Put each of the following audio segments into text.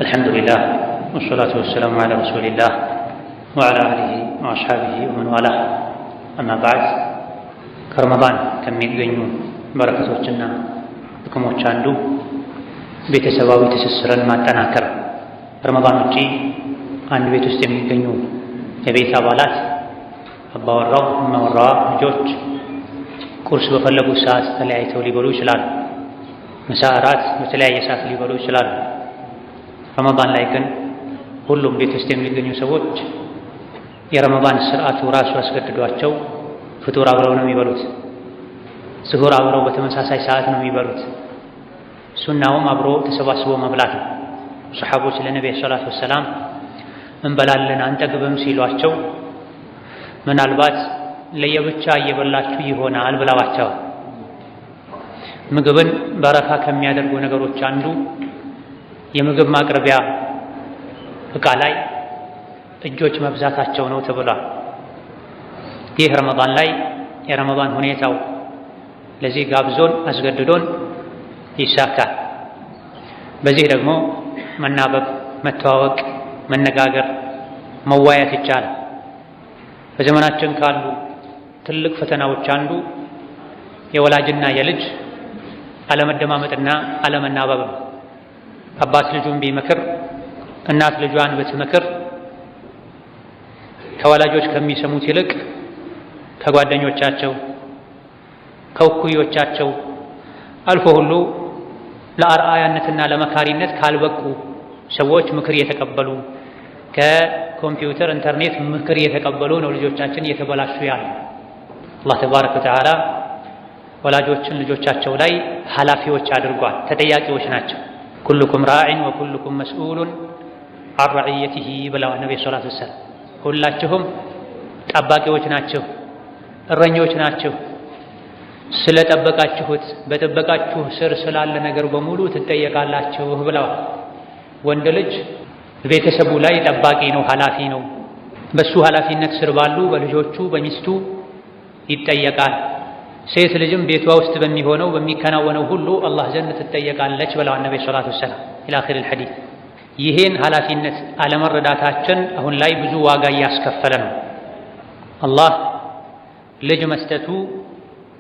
الحمد لله والصلاة والسلام على رسول الله وعلى آله وأصحابه ومن والاه أما بعد كرمضان ከሚገኙ በረከቶችና ጥቅሞች አንዱ ቤተሰባዊ ትስስርን ማጠናከር። ረመዳን ውጪ አንድ ቤት ውስጥ የሚገኙ የቤት አባላት አባወራው፣ እማወራዋ፣ ልጆች ቁርስ በፈለጉ ሰዓት ተለያይተው ሊበሉ ይችላሉ። ምሳ፣ እራት በተለያየ ሰዓት ሊበሉ ይችላሉ። ረመዳን ላይ ግን ሁሉም ቤት ውስጥ የሚገኙ ሰዎች የረመዳን ስርዓቱ ራሱ አስገድዷቸው ፍጡር አብረው ነው የሚበሉት። ስሁር አብረው በተመሳሳይ ሰዓት ነው የሚበሉት። ሱናውም አብሮ ተሰባስቦ መብላት ነው። ሰሐቦች ለነብዩ ሰለላሁ ዐለይሂ ወሰለም እንበላለን አንጠግብም ሲሏቸው ምናልባት ለየብቻ እየበላችሁ ይሆናል ብለዋቸዋል። ምግብን በረካ ከሚያደርጉ ነገሮች አንዱ የምግብ ማቅረቢያ ዕቃ ላይ እጆች መብዛታቸው ነው ተብሏል። ይህ ረመዳን ላይ የረመዳን ሁኔታው ለዚህ ጋብዞን አስገድዶን ይሳካል። በዚህ ደግሞ መናበብ፣ መተዋወቅ፣ መነጋገር፣ መዋያት ይቻላል። በዘመናችን ካሉ ትልቅ ፈተናዎች አንዱ የወላጅና የልጅ አለመደማመጥና አለመናበብ። አባት ልጁን ቢመክር፣ እናት ልጇን ብትመክር ከወላጆች ከሚሰሙት ይልቅ ከጓደኞቻቸው፣ ከእኩዮቻቸው አልፎ ሁሉ ለአርአያነትና ለመካሪነት ካልበቁ ሰዎች ምክር እየተቀበሉ ከኮምፒውተር ኢንተርኔት ምክር እየተቀበሉ ነው ልጆቻችን እየተበላሹ ያሉ። አላህ ተባረከ ወተዓላ ወላጆችን ልጆቻቸው ላይ ኃላፊዎች አድርጓል፣ ተጠያቂዎች ናቸው። ኩልኩም ራዒን ወኩልኩም መስኡሉን ዐን ረዕየቲሂ ብለዋል ነብዩ ሰለላሁ ዐለይሂ ወሰለም። ሁላችሁም ጠባቂዎች ናቸው፣ እረኞች ናቸው። ስለጠበቃችሁት በጠበቃችሁ ስር ስላለ ነገር በሙሉ ትጠየቃላችሁ ብለዋል። ወንድ ልጅ ቤተሰቡ ላይ ጠባቂ ነው፣ ኃላፊ ነው። በሱ ኃላፊነት ስር ባሉ በልጆቹ በሚስቱ ይጠየቃል። ሴት ልጅም ቤቷ ውስጥ በሚሆነው በሚከናወነው ሁሉ አላህ ዘንድ ትጠየቃለች ብለዋል ነብዩ ሰለላሁ ዐለይሂ ወሰለም ኢላ አኺሪል ሐዲስ። ይህን ኃላፊነት አለመረዳታችን አሁን ላይ ብዙ ዋጋ እያስከፈለ ነው። አላህ ልጅ መስጠቱ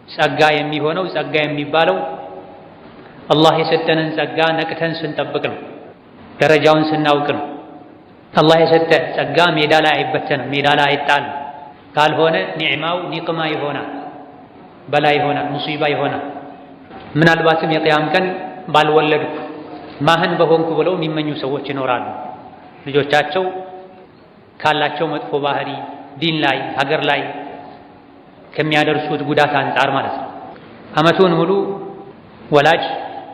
ጸጋ የሚሆነው ጸጋ የሚባለው አላህ የሰጠንን ጸጋ ነቅተን ስንጠብቅ ነው፣ ደረጃውን ስናውቅ ነው። አላህ የሰጠ ጸጋ ሜዳ ላይ አይበተንም፣ ሜዳ ላይ አይጣልም። ካልሆነ ኒዕማው ኒቅማ ይሆናል፣ በላ ይሆናል፣ ሙሲባ ይሆናል። ምናልባትም የቅያም ቀን ባልወለድኩ ማህን በሆንኩ ብለው የሚመኙ ሰዎች ይኖራሉ። ልጆቻቸው ካላቸው መጥፎ ባህሪ ዲን ላይ ሀገር ላይ ከሚያደርሱት ጉዳት አንጻር ማለት ነው። ዓመቱን ሙሉ ወላጅ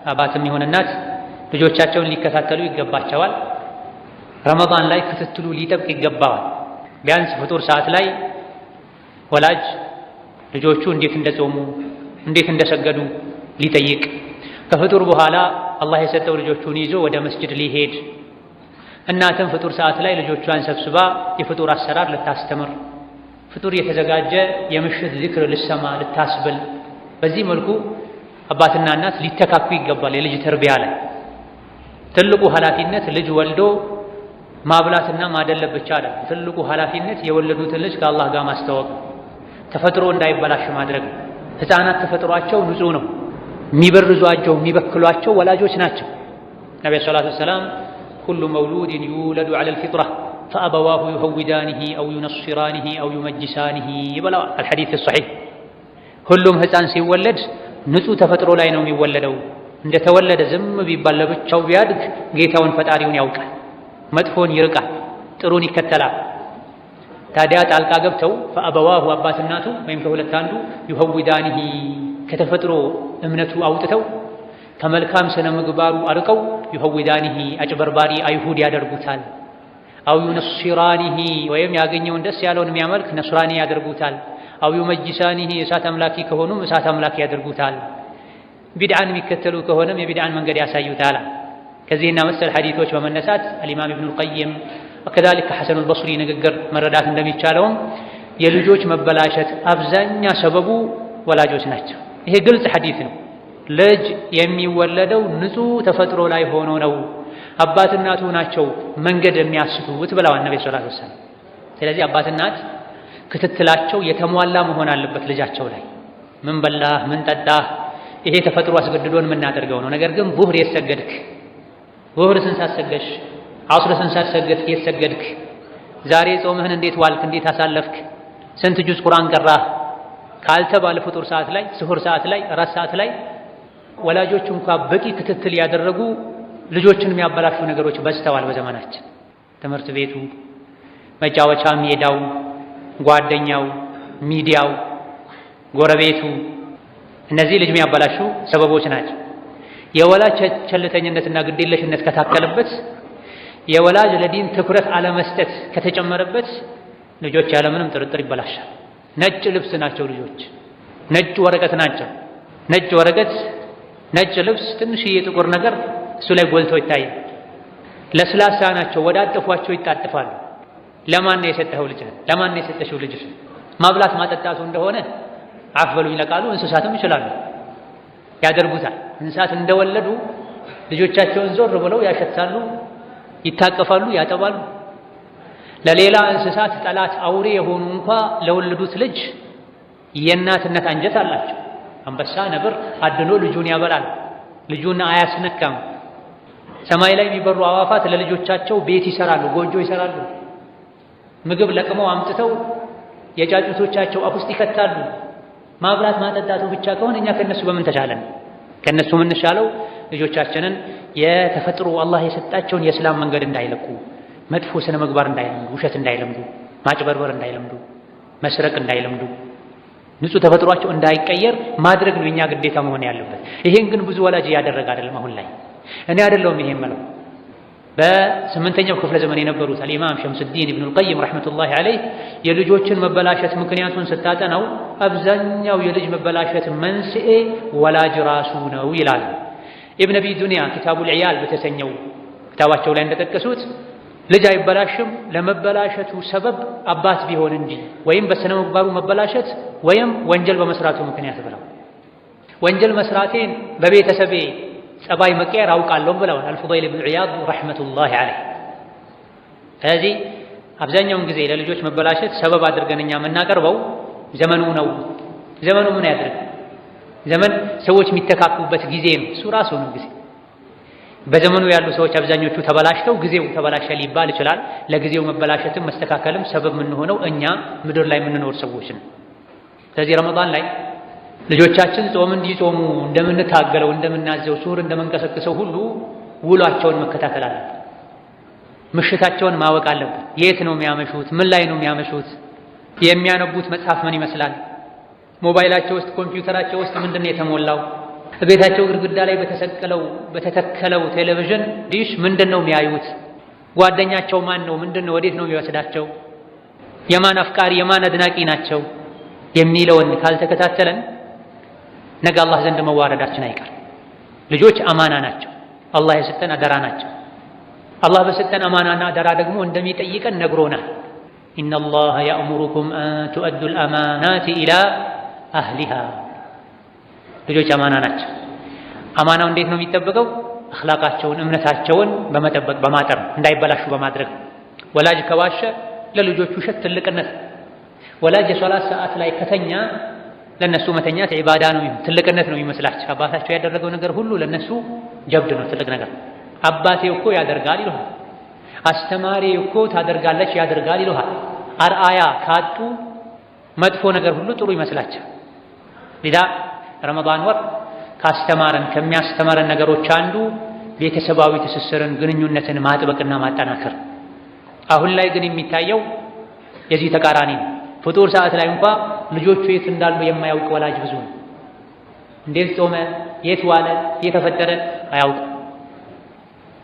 አባትም ይሁን እናት ልጆቻቸውን ሊከታተሉ ይገባቸዋል። ረመዳን ላይ ክትትሉ ሊጠብቅ ይገባዋል። ቢያንስ ፍጡር ሰዓት ላይ ወላጅ ልጆቹ እንዴት እንደጾሙ እንዴት እንደሰገዱ ሊጠይቅ፣ ከፍጡር በኋላ አላህ የሰጠው ልጆቹን ይዞ ወደ መስጅድ ሊሄድ፣ እናትም ፍጡር ሰዓት ላይ ልጆቿን ሰብስባ የፍጡር አሰራር ልታስተምር፣ ፍጡር የተዘጋጀ የምሽት ዚክር ልሰማ ልታስብል፣ በዚህ መልኩ አባትና እናት ሊተካኩ ይገባል። የልጅ ተርቢያ ላይ ትልቁ ኃላፊነት ልጅ ወልዶ ማብላትና ማደለብ ብቻ አይደለም። ትልቁ ኃላፊነት የወለዱትን ልጅ ከአላህ ጋር ማስተዋወቅ፣ ተፈጥሮ እንዳይበላሽ ማድረግ። ሕፃናት ተፈጥሯቸው ንጹህ ነው። የሚበርዟቸው የሚበክሏቸው ወላጆች ናቸው። ነብዩ ሰለላሁ ዐለይሂ ወሰለም ኩሉ መውሉድን ዩውለዱ ዐለል ፊጥራ ፈአበዋሁ ዩሀውዳኒሂ አው ዩነስራኒሂ አው ዩመጅሳኒሂ ብለዋል አልሐዲስ ሶሒህ። ሁሉም ሕፃን ሲወለድ ንጹህ ተፈጥሮ ላይ ነው የሚወለደው። እንደተወለደ ዝም ቢባል ለብቻው ቢያድግ ጌታውን ፈጣሪውን ያውቃል፣ መጥፎን ይርቃል፣ ጥሩን ይከተላል። ታዲያ ጣልቃ ገብተው ፈአበዋሁ አባት እናቱ ወይም ከሁለት አንዱ ዩሀውዳኒሂ ከተፈጥሮ እምነቱ አውጥተው ከመልካም ስነ ምግባሩ አርቀው ዩሀውዳኒሂ አጭበርባሪ አይሁድ ያደርጉታል። አው ዩነስራኒሂ ወይም ያገኘውን ደስ ያለውን የሚያመልክ ነስራኒ ያደርጉታል። አው ዩመጅሳኒሂ እሳት አምላኪ ከሆኑም እሳት አምላኪ ያደርጉታል። ቢድዓን የሚከተሉ ከሆነም የቢድዓን መንገድ ያሳዩታል። ከዚህና መሰል ሐዲሶች በመነሳት አልኢማም ኢብኑል ቀይም ወከዛሊከ ሐሰኑል በስሪ ንግግር መረዳት እንደሚቻለውም የልጆች መበላሸት አብዛኛ ሰበቡ ወላጆች ናቸው። ይሄ ግልጽ ሐዲስ ነው። ልጅ የሚወለደው ንጹህ ተፈጥሮ ላይ ሆኖ ነው። አባት እናቱ ናቸው መንገድ የሚያስቱት ብለዋል ነብዩ ሰለላሁ ዐለይሂ ወሰለም። ስለዚህ አባት እናት ክትትላቸው የተሟላ መሆን አለበት ልጃቸው ላይ። ምን በላህ፣ ምን ጠጣህ፣ ይሄ ተፈጥሮ አስገድዶን የምናደርገው ነው። ነገር ግን ዙህር የት ሰገድክ፣ ዙህር ስንት ሰዓት ሰገድሽ፣ ዐስር ስንት ሰዓት ሰገድክ፣ የት ሰገድክ፣ ዛሬ ጾምህን እንዴት ዋልክ፣ እንዴት አሳለፍክ፣ ስንት ጁዝ ቁርአን ቀራህ ካልተባለ ፍጡር ሰዓት ላይ፣ ስሁር ሰዓት ላይ፣ ራት ሰዓት ላይ ወላጆች እንኳን በቂ ክትትል ያደረጉ ልጆችን የሚያበላሹ ነገሮች በዝተዋል በዘመናችን። ትምህርት ቤቱ፣ መጫወቻ ሜዳው፣ ጓደኛው፣ ሚዲያው፣ ጎረቤቱ፣ እነዚህ ልጅ የሚያበላሹ ሰበቦች ናቸው። የወላጅ ቸልተኝነትና ግዴለሽነት ከታከለበት፣ የወላጅ ለዲን ትኩረት አለመስጠት ከተጨመረበት ልጆች ያለምንም ጥርጥር ይበላሻል። ነጭ ልብስ ናቸው ልጆች፣ ነጭ ወረቀት ናቸው። ነጭ ወረቀት፣ ነጭ ልብስ፣ ትንሽዬ ጥቁር ነገር እሱ ላይ ጎልቶ ይታያል። ለስላሳ ናቸው፣ ወደ አጠፏቸው ይጣጥፋሉ። ለማን ነው የሰጠኸው ልጅ? ለማን ነው የሰጠሽው ልጅ? ማብላት ማጠጣቱ እንደሆነ አፍበሉኝ ለቃሉ እንስሳትም ይችላሉ፣ ያደርጉታል። እንስሳት እንደወለዱ ልጆቻቸውን ዞር ብለው ያሸታሉ፣ ይታቀፋሉ፣ ያጠባሉ። ለሌላ እንስሳት ጠላት አውሬ የሆኑ እንኳ ለወለዱት ልጅ የእናትነት አንጀት አላቸው። አንበሳ፣ ነብር አድኖ ልጁን ያበላል፣ ልጁን አያስነካም። ሰማይ ላይ የሚበሩ አዋፋት ለልጆቻቸው ቤት ይሰራሉ፣ ጎጆ ይሰራሉ። ምግብ ለቅመው አምጥተው የጫጩቶቻቸው አፍ ውስጥ ይከታሉ። ማብላት ማጠጣቱ ብቻ ከሆነ እኛ ከነሱ በምን ተሻለን? ከነሱ የምንሻለው ልጆቻችንን የተፈጥሮ አላህ የሰጣቸውን የእስላም መንገድ እንዳይለቁ፣ መጥፎ ስነ ምግባር እንዳይለምዱ፣ ውሸት እንዳይለምዱ፣ ማጭበርበር እንዳይለምዱ፣ መስረቅ እንዳይለምዱ፣ ንጹህ ተፈጥሯቸው እንዳይቀየር ማድረግ ነው የኛ ግዴታ መሆን ያለበት። ይሄን ግን ብዙ ወላጅ እያደረገ አይደለም። አሁን ላይ እኔ አይደለሁም ይሄን የምለው፣ በስምንተኛው ክፍለ ዘመን የነበሩት አልኢማም ሸምሱዲን ኢብኑል ቀይም ረሕመቱላሂ ዐለይህ የልጆችን መበላሸት ምክንያቱን ስታጠናው አብዛኛው የልጅ መበላሸት መንስኤ ወላጅ ራሱ ነው ይላል። ኢብን አቢ ዱንያ ኪታቡል ዒያል በተሰኘው ክታባቸው ላይ እንደጠቀሱት ልጅ አይበላሽም ለመበላሸቱ ሰበብ አባት ቢሆን እንጂ ወይም በስነ ምግባሩ መበላሸት ወይም ወንጀል በመስራቱ ምክንያት ብለው ወንጀል መስራቴን በቤተሰቤ ጸባይ መቀየር አውቃለሁ ብለዋል አልፉዳይል ኢብኑ ዒያድ ረሕመቱላሂ ዐለይህ። ስለዚህ አብዛኛውን ጊዜ ለልጆች መበላሸት ሰበብ አድርገን እኛ የምናቀርበው ዘመኑ ነው። ዘመኑ ምን ያድርግ? ዘመን ሰዎች የሚተካኩበት ጊዜ ነው። እሱ ራሱ ነው ጊዜ። በዘመኑ ያሉ ሰዎች አብዛኞቹ ተበላሽተው ጊዜው ተበላሸ ሊባል ይችላል። ለጊዜው መበላሸትም መስተካከልም ሰበብ የምንሆነው እኛ ምድር ላይ የምንኖር ሰዎች ነው። ስለዚህ ረመዳን ላይ ልጆቻችን ጾም እንዲጾሙ እንደምንታገለው እንደምናዘው ሱር እንደምንቀሰቅሰው ሁሉ ውሏቸውን መከታተል አለብን። ምሽታቸውን ማወቅ አለብን። የት ነው የሚያመሹት? ምን ላይ ነው የሚያመሹት? የሚያነቡት መጽሐፍ ምን ይመስላል? ሞባይላቸው ውስጥ ኮምፒውተራቸው ውስጥ ምንድን ነው የተሞላው? ቤታቸው ግድግዳ ላይ በተተከለው ቴሌቪዥን ዲሽ ምንድን ነው የሚያዩት? ጓደኛቸው ማን ነው? ምንድን ነው? ወዴት ነው የሚወስዳቸው? የማን አፍቃሪ የማን አድናቂ ናቸው የሚለውን ካልተከታተለን ነገ አላህ ዘንድ መዋረዳችን አይቀር። ልጆች አማና ናቸው፣ አላህ የሰጠን አደራ ናቸው። አላህ በሰጠን አማናና አደራ ደግሞ እንደሚጠይቀን ነግሮናል። ኢነላህ ያእሙሩኩም አን ቱአዱል አማናት ኢላ አህሊሃ። ልጆች አማና ናቸው። አማናው እንዴት ነው የሚጠበቀው? አኽላቃቸውን እምነታቸውን በመጠበቅ በማጠር እንዳይበላሹ በማድረግ። ወላጅ ከዋሸ ለልጆቹ ውሸት ትልቅነት። ወላጅ የሶላት ሰዓት ላይ ከተኛ ለነሱ መተኛት ዒባዳ ነው፣ ትልቅነት ነው የሚመስላቸው። አባታቸው ያደረገው ነገር ሁሉ ለነሱ ጀብድ ነው፣ ትልቅ ነገር። አባቴ እኮ ያደርጋል ይሉሃል። አስተማሪ እኮ ታደርጋለች ያደርጋል ይሉሃል። አርአያ ካጡ መጥፎ ነገር ሁሉ ጥሩ ይመስላቸው። ሊዳ ረመዳን ወር ካስተማረን ከሚያስተማረን ነገሮች አንዱ ቤተሰባዊ ትስስርን ግንኙነትን ማጥበቅና ማጠናከር። አሁን ላይ ግን የሚታየው የዚህ ተቃራኒ ነው። ፍጡር ሰዓት ላይ እንኳ ልጆቹ የት እንዳሉ የማያውቅ ወላጅ ብዙ ነው። እንዴት ጾመ፣ የት ዋለ፣ የተፈጠረ አያውቅም።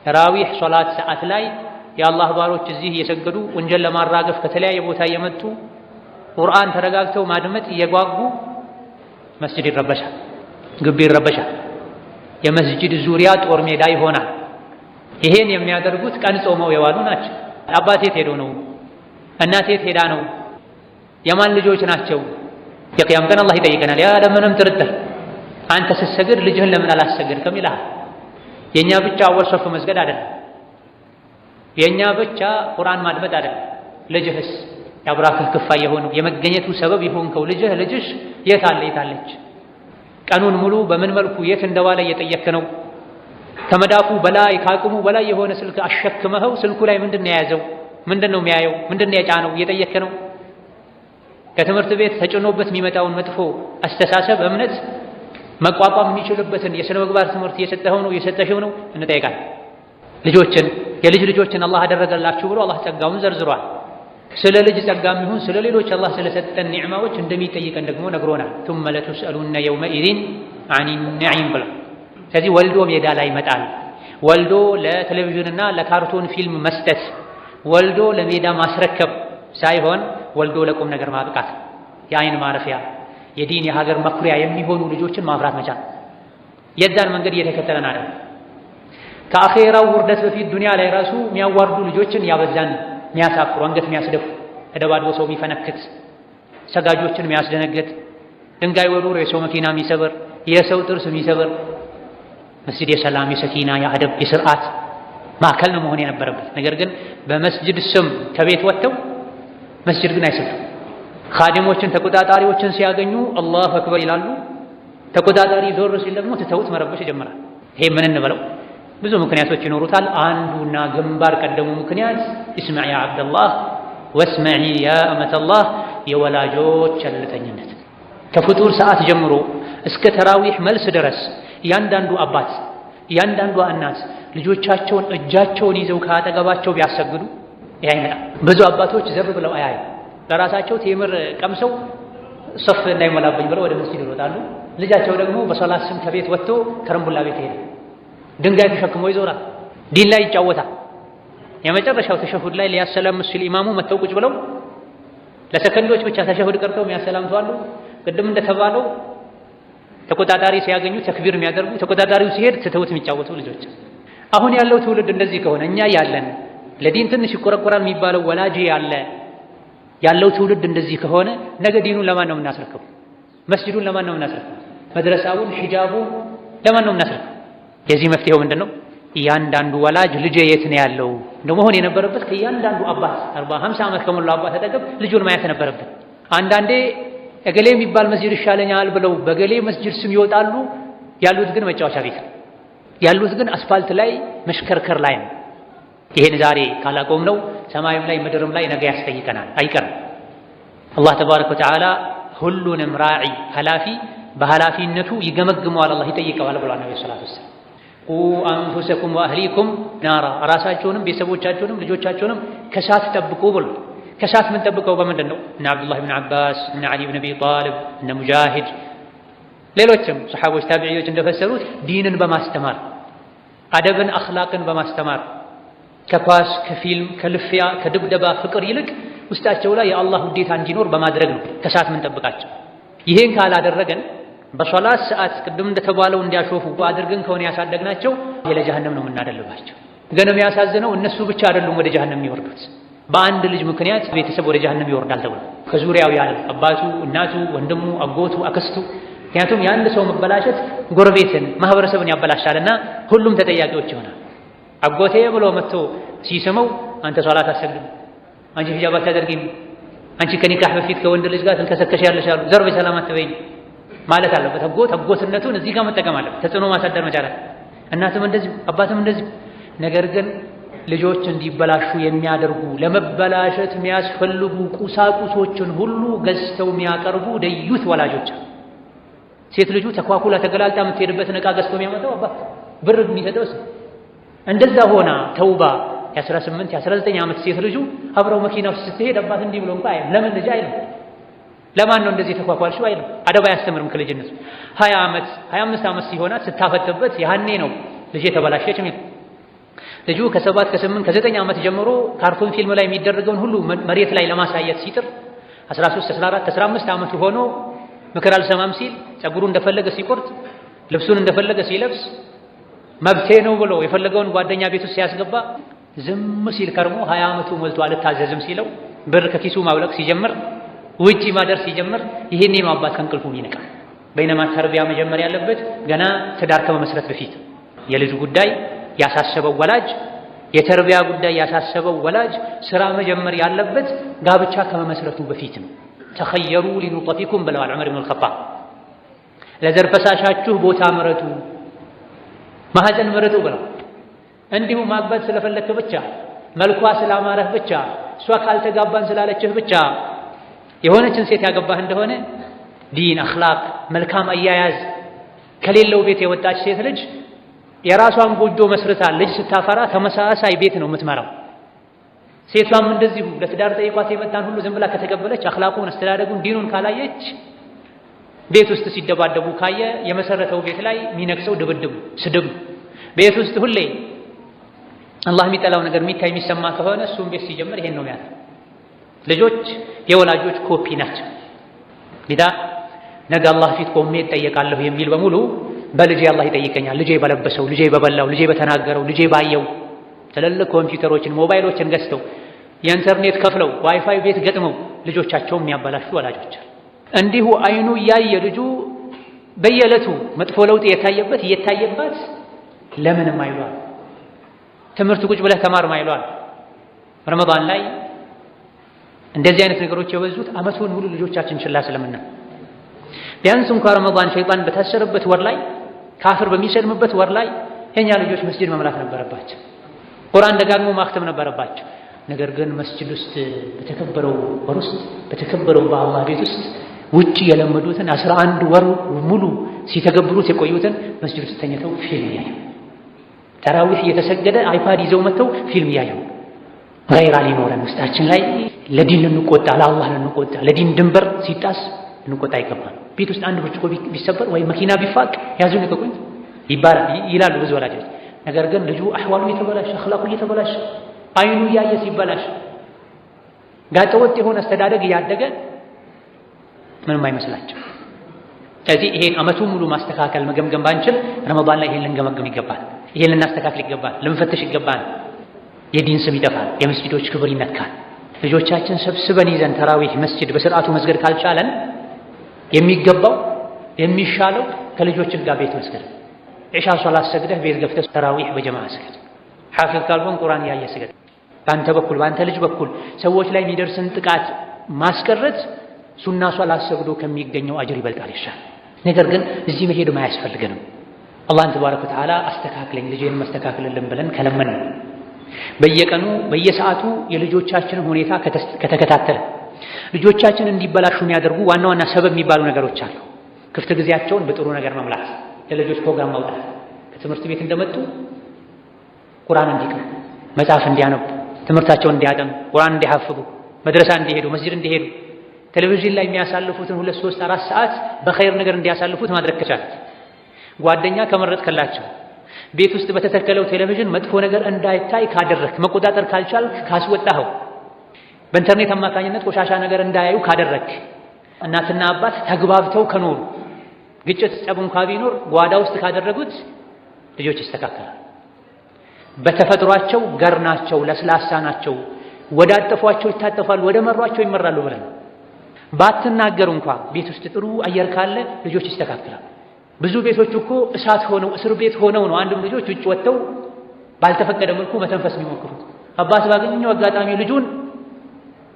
ተራዊህ ሶላት ሰዓት ላይ የአላህ ባሮች እዚህ እየሰገዱ ወንጀል ለማራገፍ ከተለያየ ቦታ እየመጡ ቁርአን ተረጋግተው ማድመጥ እየጓጉ መስጂድ ይረበሻል፣ ግቢ ይረበሻል። የመስጂድ ዙሪያ ጦር ሜዳ ይሆናል። ይሄን የሚያደርጉት ቀን ጾመው የዋሉ ናቸው። አባት የት ሄዶ ነው? እናት የት ሄዳ ነው? የማን ልጆች ናቸው? የቅያም ቀን አላህ ይጠይቀናል። ያለምንም ጥርጥር አንተ ስትሰግድ ልጅህን ለምን አላሰገድክም ይልሃል። የእኛ ብቻ አወል ሶፍ መስገድ አይደለም። የኛ ብቻ ቁርአን ማድመጥ አይደለም። ልጅህስ የአብራክህ ክፋይ የሆነው የመገኘቱ ሰበብ የሆንከው ልጅሽ የት አለች? ቀኑን ሙሉ በምን መልኩ የት እንደዋለ እየጠየክ ነው? ከመዳፉ በላይ ከአቅሙ በላይ የሆነ ስልክ አሸክመኸው ስልኩ ላይ ምንድነው የያዘው? ምንድነው የሚያየው? ምንድነው የጫነው? እየጠየክ ነው። ከትምህርት ቤት ተጭኖበት የሚመጣውን መጥፎ አስተሳሰብ እምነት መቋቋም የሚችልበትን የሥነ ምግባር ትምህርት እየሰጠኸው ነው እየሰጠሽው ነው? እንጠይቃለን። የልጅ ልጆችን አላህ አደረገላችሁ ብሎ አላህ ጸጋውን ዘርዝሯል። ስለ ልጅ ጸጋም ይሁን ስለ ሌሎች አላህ ስለሰጠን ኒዕማዎች እንደሚጠይቀን ደግሞ ነግሮናል። ثم لتسألن يومئذ عن النعيم ብሎ ስለዚህ ወልዶ ሜዳ ላይ ይመጣል። ወልዶ ለቴሌቪዥንና ለካርቶን ፊልም መስጠት፣ ወልዶ ለሜዳ ማስረከብ ሳይሆን ወልዶ ለቁም ነገር ማብቃት፣ የአይን ማረፊያ የዲን የሀገር መኩሪያ የሚሆኑ ልጆችን ማፍራት መቻል። የዛን መንገድ እየተከተለን አይደል? ከአኼራው ውርደት በፊት ዱንያ ላይ ራሱ የሚያዋርዱ ልጆችን ያበዛን፣ የሚያሳፍሩ፣ አንገት የሚያስደፉ፣ ተደባድቦ ሰው የሚፈነክት፣ ሰጋጆችን የሚያስደነግጥ፣ ድንጋይ ወርውሮ የሰው መኪና የሚሰብር፣ የሰው ጥርስ የሚሰብር መስጂድ የሰላም የሰኪና የአደብ የስርዓት ማዕከል ነው መሆን የነበረበት። ነገር ግን በመስጂድ ስም ከቤት ወጥተው መስጂድ ግን አይሰጡም። ኻዲሞችን ተቆጣጣሪዎችን ሲያገኙ አላሁ አክበር ይላሉ። ተቆጣጣሪ ዞር ሲል ደግሞ ትተውት መረበሽ ይጀምራል። ይሄ ምን እንበለው? ብዙ ምክንያቶች ይኖሩታል። አንዱና ግንባር ቀደሙ ምክንያት እስማዕ ያ አብደላህ ወስመዒ ያ አመተላህ የወላጆች ቸልተኝነት። ከፍጡር ሰዓት ጀምሮ እስከ ተራዊሕ መልስ ድረስ ያንዳንዱ አባት ያንዳንዷ እናት ልጆቻቸውን እጃቸውን ይዘው ከአጠገባቸው ቢያሰግዱ ይሄ አይመጣም። ብዙ አባቶች ዘር ብለው አያዩ። ለራሳቸው ቴምር ቀምሰው ሶፍ እንዳይሞላብኝ ብለው ወደ መስጂድ ይሮጣሉ። ልጃቸው ደግሞ በሶላት ስም ከቤት ወጥቶ ከረምቡላ ቤት ይሄዳል። ድንጋይ ተሸክሞ ይዞራል። ዲን ላይ ይጫወታል። የመጨረሻው ተሸሁድ ላይ ሊያሰላም ሲል ኢማሙ መተው ቁጭ ብለው ለሰከንዶች ብቻ ተሸሁድ ቀርተው የሚያሰላምቱ አሉ። ቅድም እንደተባለው ተቆጣጣሪ ሲያገኙ ተክቢር የሚያደርጉ፣ ተቆጣጣሪው ሲሄድ ትተውት የሚጫወቱ ልጆች። አሁን ያለው ትውልድ እንደዚህ ከሆነ እኛ ያለን ለዲን ትንሽ ይቆረቆራል የሚባለው ወላጅ ያለው ትውልድ እንደዚህ ከሆነ ነገ ዲኑን ለማን ነው የምናስረክበው? መስጂዱን ለማን ነው የምናስረክበው? መድረሳውን ሒጃቡን ለማን ነው የምናስረክበው? የዚህ መፍትሄው ምንድን ነው? እያንዳንዱ ወላጅ ልጄ የት ነው ያለው እንደው መሆን የነበረበት ከእያንዳንዱ አባት 40-50 ዓመት ከሞላው አባት አጠገብ ልጁን ማየት ነበረበት። አንዳንዴ እገሌ የሚባል መስጂድ ይሻለኛል ብለው በገሌ መስጂድ ስም ይወጣሉ። ያሉት ግን መጫወቻ ቤት፣ ያሉት ግን አስፋልት ላይ መሽከርከር ላይ ነው። ይሄን ዛሬ ካላቆም ነው ሰማይም ላይ ምድርም ላይ ነገ ያስጠይቀናል፣ አይቀርም። አላህ ተባረከ ወተዓላ ሁሉንም ራዒ ኃላፊ በኃላፊነቱ ይገመግመዋል፣ አላህ ይጠይቀዋል ብሏል ነብዩ ሰለላሁ ዐለይሂ ወሰለም። ቁ አንፉሰኩም ወአህሊኩም ናራ፣ ራሳቸውንም ቤተሰቦቻቸውንም ልጆቻቸውንም ከእሳት ጠብቁ ብሎ ከእሳት ምን ጠብቀው በምንድን ነው? እነ አብዱላህ ብን አባስ እነ ዓሊ ብን አቢ ጣሊብ እነ ሙጃሂድ ሌሎችም ሰሓቦች ታቢዒዎች እንደፈሰሩት ዲንን በማስተማር አደብን አኽላቅን በማስተማር ከኳስ ከፊልም ከልፊያ ከድብደባ ፍቅር ይልቅ ውስጣቸው ላይ የአላህ ውዴታ እንዲኖር በማድረግ ነው ከእሳት ምን ጠብቃቸው። ይሄን ካላደረገን በሶላት ሰዓት ቅድም እንደተባለው እንዲያሾፉ አድርገን ከሆነ ያሳደግናቸው ለጀሃነም ነው የምናደልባቸው። ግን የሚያሳዝነው እነሱ ብቻ አይደሉም ወደ ጀሃነም የሚወርዱት። በአንድ ልጅ ምክንያት ቤተሰብ ወደ ጀሃነም ይወርዳል ተብሎ ከዙሪያው ያለ አባቱ፣ እናቱ፣ ወንድሙ፣ አጎቱ፣ አክስቱ። ምክንያቱም የአንድ ሰው መበላሸት ጎረቤትን ማህበረሰብን ያበላሻልና ሁሉም ተጠያቂዎች ይሆናል። አጎቴ ብሎ መጥቶ ሲስመው አንተ ሶላት አትሰግድም፣ አንቺ ሂጃብ አታደርጊም፣ አንቺ ከኒካህ በፊት ከወንድ ልጅ ጋር ትንከሰከሻለሽ አሉ። ዘር በሰላም አትበይኝ ማለት አለበት። አጎትነቱን እዚህ ጋር መጠቀም አለበት። ተጽዕኖ ማሳደር መቻል አለበት። እናትም እንደዚሁ አባትም እንደዚሁ። ነገር ግን ልጆች እንዲበላሹ የሚያደርጉ ለመበላሸት የሚያስፈልጉ ቁሳቁሶችን ሁሉ ገዝተው የሚያቀርቡ ደዩት ወላጆች። ሴት ልጁ ተኳኩላ ተገላልጣ የምትሄድበትን ዕቃ ገዝቶ የሚያመጣው አባት፣ ብር የሚሰጠው ሰው። እንደዛ ሆና ተውባ የ18 የ19 ዓመት ሴት ልጁ አብረው መኪና ውስጥ ስትሄድ አባት እንዲህ ብሎ እንኳን አይልም። ለምን ልጅ አይልም። ለማን ነው እንደዚህ ተኳኳልሽው አይልም። አደብ አያስተምርም ከልጅነቱ። 20 ዓመት 25 ዓመት ሲሆናት ስታፈጥበት ያኔ ነው ልጅ የተበላሸች የሚል። ልጁ ከ7 ከ8 ከ9 ዓመት ጀምሮ ካርቶን ፊልም ላይ የሚደረገውን ሁሉ መሬት ላይ ለማሳየት ሲጥር 13 14 15 ዓመቱ ሆኖ ምክር አልሰማም ሲል ጸጉሩ እንደፈለገ ሲቆርጥ ልብሱን እንደፈለገ ሲለብስ መብቴ ነው ብሎ የፈለገውን ጓደኛ ቤት ውስጥ ሲያስገባ ዝም ሲል ከርሞ 20 ዓመቱ ሞልቶ አልታዘዝም ሲለው ብር ከኪሱ ማውለቅ ሲጀምር ውጪ ማደር ሲጀምር ይሄኔ ነው አባት ከእንቅልፉ ይነቃል። በይነማ ተርቢያ መጀመር ያለበት ገና ትዳር ከመመስረት በፊት። የልጁ ጉዳይ ያሳሰበው ወላጅ የተርቢያ ጉዳይ ያሳሰበው ወላጅ ስራ መጀመር ያለበት ጋብቻ ከመመስረቱ በፊት ነው። ተኸየሩ ሊኑጠፊኩም ብለዋል ዑመር ኢብኑል ኸጣብ። ለዘር ፈሳሻችሁ ቦታ ምረጡ፣ ማህፀን ምረጡ ብለው። እንዲሁ ማግባት ስለፈለክ ብቻ፣ መልኳ ስላማረህ ብቻ፣ እሷ ካልተጋባን ስላለችህ ብቻ የሆነችን ሴት ያገባህ እንደሆነ ዲን፣ አኽላቅ፣ መልካም አያያዝ ከሌለው ቤት የወጣች ሴት ልጅ የራሷን ጎጆ መስርታ ልጅ ስታፈራ ተመሳሳይ ቤት ነው የምትመራው። ሴቷም እንደዚሁ ለትዳር ጠይቋት የመጣን ሁሉ ዝም ብላ ከተቀበለች አኽላቁን፣ አስተዳደጉን፣ ዲኑን ካላየች ቤት ውስጥ ሲደባደቡ ካየ የመሰረተው ቤት ላይ የሚነክሰው ድብድብ፣ ስድብ ቤት ውስጥ ሁሌ አላህ የሚጠላው ነገር የሚታይ የሚሰማ ከሆነ እሱም ቤት ሲጀምር ይሄን ነው የሚያደርገው። ልጆች የወላጆች ኮፒ ናቸው። ቢዳ ነገ አላህ ፊት ቆሜ እጠየቃለሁ የሚል በሙሉ በልጄ አላህ ይጠይቀኛል፣ ልጄ በለበሰው፣ ልጄ በበላው፣ ልጄ በተናገረው፣ ልጄ ባየው ትልልቅ ኮምፒውተሮችን ሞባይሎችን ገዝተው የኢንተርኔት ከፍለው ዋይፋይ ቤት ገጥመው ልጆቻቸውን የሚያበላሹ ወላጆች። እንዲሁ አይኑ እያየ ልጁ በየዕለቱ መጥፎ ለውጥ እየታየባት ለምንም አይሏል። ትምህርት ቁጭ ብለህ ተማር ማይሏል። ረመዳን ላይ እንደዚህ አይነት ነገሮች የበዙት ዓመቱን ሙሉ ልጆቻችን ችላ ስለምና ቢያንስ እንኳን ረመዳን ሸይጣን በታሰረበት ወር ላይ ካፍር በሚሰልምበት ወር ላይ የኛ ልጆች መስጂድ መምራት ነበረባቸው፣ ቁርአን ደጋግሞ ማክተም ነበረባቸው። ነገር ግን መስጂድ ውስጥ በተከበረው ወር ውስጥ በተከበረው በአላህ ቤት ውስጥ ውጪ የለመዱትን 11 ወር ሙሉ ሲተገብሩት የቆዩትን መስጂድ ውስጥ ተኝተው ፊልም ያዩ፣ ተራዊህ እየተሰገደ አይፓድ ይዘው መጥተው ፊልም ያዩ። ገይራ ሊኖረን ውስጣችን ላይ ለዲን ልንቆጣ፣ ለአላህ ልንቆጣ፣ ለዲን ድንበር ሲጣስ ልንቆጣ ይገባል። ቤት ውስጥ አንድ ብርጭቆ ቢሰበር ወይ መኪና ቢፋቅ ያዙ ልቀቁኝ ይላሉ ብዙ ወላጆች። ነገር ግን ልጁ አህዋሉ እየተበላሸ፣ አኽላቁ እየተበላሸ፣ አይኑ እያየ ሲበላሽ፣ ጋጠወጥ የሆነ አስተዳደግ እያደገ ምንም አይመስላቸው። ስለዚህ ይሄን ዓመቱ ሙሉ ማስተካከል መገምገም ባንችል ረመዳን ላይ ይሄን ልንገመግም ይገባል። ይሄን ልናስተካክል ይገባል፣ ልንፈትሽ ይገባል። የዲን ስም ይጠፋል፣ የመስጂዶች ክብር ይነካል። ልጆቻችን ሰብስበን ይዘን ተራዊህ መስጂድ በስርዓቱ መስገድ ካልቻለን የሚገባው የሚሻለው ከልጆች ጋር ቤት መስገድ። ኢሻ ሶላት ሰግደህ ቤት ገብተህ ተራዊህ በጀማዓ ስገድ። ሐፊዝ ካልሆን ቁርአን ያየ ስገድ። በአንተ በኩል በአንተ ልጅ በኩል ሰዎች ላይ የሚደርስን ጥቃት ማስቀረት ሱና ሶላት ሰግዶ ከሚገኘው አጅር ይበልጣል ይሻል። ነገር ግን እዚህ መሄድም አያስፈልገንም። አላህን ተባረከ ወተዓላ አስተካክለኝ ልጄን ማስተካከልልን ብለን ከለመን በየቀኑ በየሰዓቱ የልጆቻችንን ሁኔታ ከተከታተለ ልጆቻችን እንዲበላሹ የሚያደርጉ ዋና ዋና ሰበብ የሚባሉ ነገሮች አሉ። ክፍት ጊዜያቸውን በጥሩ ነገር መምላት፣ ለልጆች ፕሮግራም ማውጣት፣ ከትምህርት ቤት እንደመጡ ቁርአን እንዲቀሩ፣ መጽሐፍ እንዲያነቡ፣ ትምህርታቸውን እንዲያጠኑ፣ ቁርአን እንዲሐፍዙ፣ መድረሳ እንዲሄዱ፣ መስጂድ እንዲሄዱ፣ ቴሌቪዥን ላይ የሚያሳልፉትን 2፣ 3፣ 4 ሰዓት በኸይር ነገር እንዲያሳልፉት ማድረግ ከቻልክ፣ ጓደኛ ከመረጥክላቸው፣ ቤት ውስጥ በተተከለው ቴሌቪዥን መጥፎ ነገር እንዳይታይ ካደረክ፣ መቆጣጠር ካልቻልክ ካስወጣኸው፣ በኢንተርኔት አማካኝነት ቆሻሻ ነገር እንዳያዩ ካደረክ፣ እናትና አባት ተግባብተው ከኖሩ ግጭት ጸብ እንኳ ቢኖር ጓዳ ውስጥ ካደረጉት ልጆች ይስተካከላል። በተፈጥሯቸው ገር ናቸው፣ ለስላሳ ናቸው። ወደ አጠፏቸው ይታጠፋሉ፣ ወደ መሯቸው ይመራሉ ብለን ባትናገሩ እንኳ ቤት ውስጥ ጥሩ አየር ካለ ልጆች ይስተካከላሉ። ብዙ ቤቶች እኮ እሳት ሆነው እስር ቤት ሆነው ነው አንድም ልጆች ውጭ ወጥተው ባልተፈቀደ መልኩ መተንፈስ የሚሞክሩት። አባት ባገኘው አጋጣሚ ልጁን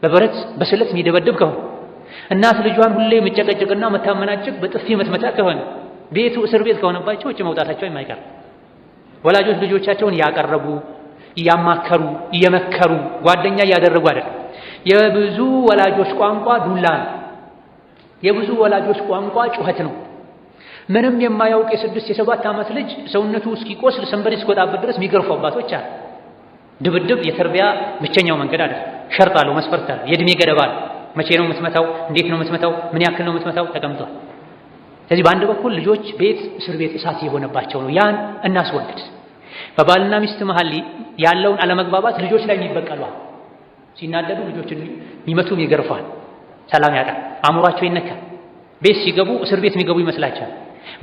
በብረት በስለት የሚደበድብ ከሆነ፣ እናት ልጇን ሁሌ የምጨቀጭቅና መታመናጭቅ በጥፊ መትመታ ከሆነ ቤቱ እስር ቤት ከሆነባቸው ውጭ መውጣታቸው የማይቀር። ወላጆች ልጆቻቸውን እያቀረቡ እያማከሩ እየመከሩ ጓደኛ እያደረጉ አይደለም። የብዙ ወላጆች ቋንቋ ዱላ ነው። የብዙ ወላጆች ቋንቋ ጩኸት ነው። ምንም የማያውቅ የ6 የ7 ዓመት ልጅ ሰውነቱ እስኪቆስል ሰንበሪ እስኪወጣበት ድረስ የሚገርፉ አባቶች አሉ። ድብድብ የተርቢያ ብቸኛው መንገድ አይደለም። ሸርጥ አለው፣ መስፈርት አለው፣ የእድሜ ገደብ አለው። መቼ ነው የምትመታው? እንዴት ነው የምትመታው? ምን ያክል ነው የምትመታው? ተቀምጧል። ስለዚህ በአንድ በኩል ልጆች ቤት እስር ቤት እሳት የሆነባቸው ነው። ያን እናስወግድ። በባልና ሚስት መሀል ያለውን አለመግባባት ልጆች ላይ የሚበቀሏል። ሲናደዱ ልጆችን የሚመቱም ይገርፋል። ሰላም ያጣል፣ አእምሯቸው ይነካል። ቤት ሲገቡ እስር ቤት የሚገቡ ይመስላቸዋል።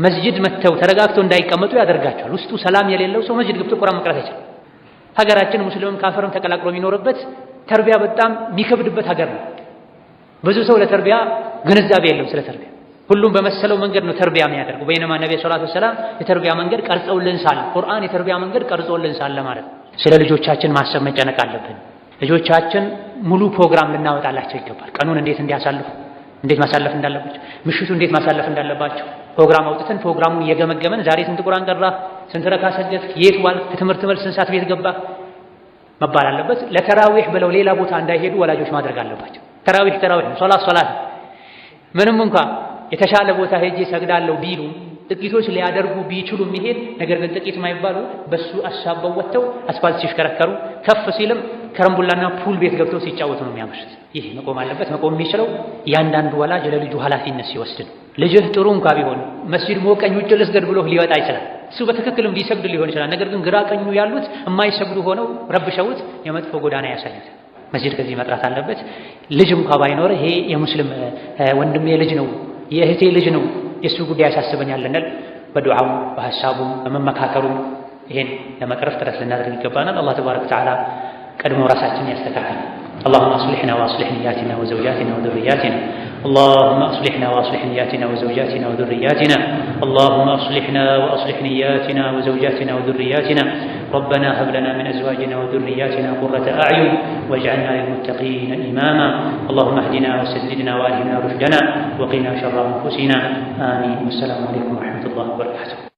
መስጂድ መተው ተረጋግተው እንዳይቀመጡ ያደርጋቸዋል። ውስጡ ሰላም የሌለው ሰው መስጂድ ገብቶ ቁርአን መቅራት አይችልም። ሀገራችን ሙስሊምም ካፈርም ተቀላቅሎ የሚኖርበት ተርቢያ በጣም የሚከብድበት ሀገር ነው። ብዙ ሰው ለተርቢያ ግንዛቤ የለው። ስለ ተርቢያ ሁሉም በመሰለው መንገድ ነው ተርቢያ የሚያደርገው። በይነማ ነብዩ ሰለላሁ ዐለይሂ ወሰለም የተርቢያ መንገድ ቀርጸውልን ሳለ ቁርአን የተርቢያ መንገድ ቀርጾልን ሳለ ማለት ስለ ልጆቻችን ማሰብ መጨነቅ አለብን። ልጆቻችን ሙሉ ፕሮግራም ልናወጣላቸው ይገባል። ቀኑን እንዴት እንዲያሳልፉ፣ እንዴት ማሳለፍ እንዳለባቸው፣ ምሽቱ እንዴት ማሳለፍ እንዳለባቸው ፕሮግራም አውጥተን ፕሮግራሙን እየገመገመን ዛሬ ስንት ቁርአን ቀራ፣ ስንት ረካ ሰገድክ፣ የት ዋልክ፣ ከትምህርት መልስ ስንት ሰዓት ቤት ገባ መባል አለበት። ለተራዊህ ብለው ሌላ ቦታ እንዳይሄዱ ወላጆች ማድረግ አለባቸው። ተራዊህ ነው፣ ሶላት ምንም እንኳን የተሻለ ቦታ ሄጄ ሰግዳለሁ ቢሉ ጥቂቶች ሊያደርጉ ቢችሉ የሚሄድ ነገር ግን ጥቂት ማይባሉ በሱ አሳበው ወጥተው አስፋልት ሲሽከረከሩ ከፍ ሲልም ከረምቡላና ፑል ቤት ገብተው ሲጫወቱ ነው የሚያመሹት። ይህ መቆም አለበት። መቆም የሚችለው እያንዳንዱ ወላጅ ለልጁ ኃላፊነት ሲወስድ ነው። ልጅህ ጥሩ እንኳ ቢሆን መስጂድ ሞቀኝ ውጭ ልስገድ ብሎ ሊወጣ ይችላል። እሱ በትክክልም ሊሰግድ ሊሆን ይችላል። ነገር ግን ግራ ቀኙ ያሉት የማይሰግዱ ሆነው ረብሸውት የመጥፎ ጎዳና ያሳዩት። መስጂድ ከዚህ መጥራት አለበት። ልጅ እንኳ ባይኖር ይሄ የሙስሊም ወንድሜ ልጅ ነው፣ የእህቴ ልጅ ነው፣ የእሱ ጉዳይ ያሳስበኛል ልንል በዱዓው በሐሳቡ በመመካከሩ ይሄን ለመቅረፍ ጥረት ልናደርግ ይገባናል። አላህ ተባረከ ወተዓላ ቀድሞ ራሳችንን ያስተካክል። اللهم أصلحنا وأصلح نياتنا وزوجاتنا وذرياتنا اللهم أصلحنا وأصلح نياتنا وزوجاتنا وذرياتنا اللهم أصلحنا وأصلح نياتنا وزوجاتنا وذرياتنا ربنا هب لنا من أزواجنا وذرياتنا قرة أعين واجعلنا للمتقين إماما اللهم اهدنا وسددنا وألهمنا رشدنا وقنا شر أنفسنا آمين. والسلام عليكم ورحمة الله وبركاته.